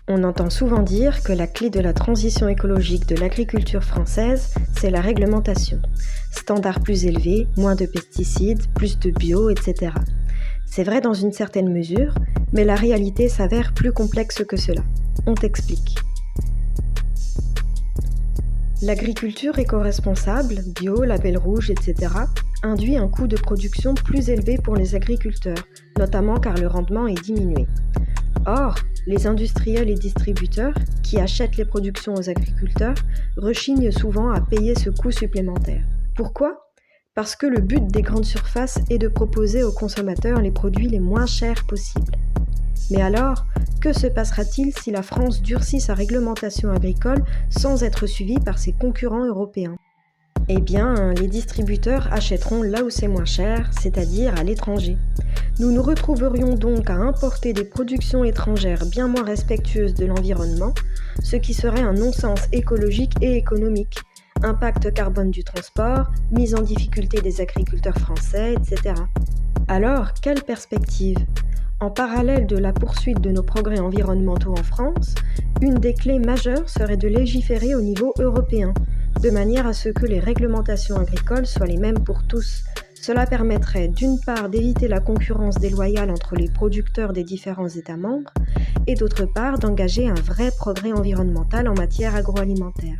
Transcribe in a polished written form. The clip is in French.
On entend souvent dire que la clé de la transition écologique de l'agriculture française, c'est la réglementation. Standards plus élevés, moins de pesticides, plus de bio, etc. C'est vrai dans une certaine mesure, mais la réalité s'avère plus complexe que cela. On t'explique. L'agriculture éco-responsable, bio, label rouge, etc., induit un coût de production plus élevé pour les agriculteurs, notamment car le rendement est diminué. Or, les industriels et distributeurs, qui achètent les productions aux agriculteurs, rechignent souvent à payer ce coût supplémentaire. Pourquoi ? Parce que le but des grandes surfaces est de proposer aux consommateurs les produits les moins chers possibles. Mais alors, que se passera-t-il si la France durcit sa réglementation agricole sans être suivie par ses concurrents européens ? Eh bien, les distributeurs achèteront là où c'est moins cher, c'est-à-dire à l'étranger. Nous nous retrouverions donc à importer des productions étrangères bien moins respectueuses de l'environnement, ce qui serait un non-sens écologique et économique. Impact carbone du transport, mise en difficulté des agriculteurs français, etc. Alors, quelle perspective ? En parallèle de la poursuite de nos progrès environnementaux en France, une des clés majeures serait de légiférer au niveau européen, de manière à ce que les réglementations agricoles soient les mêmes pour tous. Cela permettrait d'une part d'éviter la concurrence déloyale entre les producteurs des différents États membres et d'autre part d'engager un vrai progrès environnemental en matière agroalimentaire.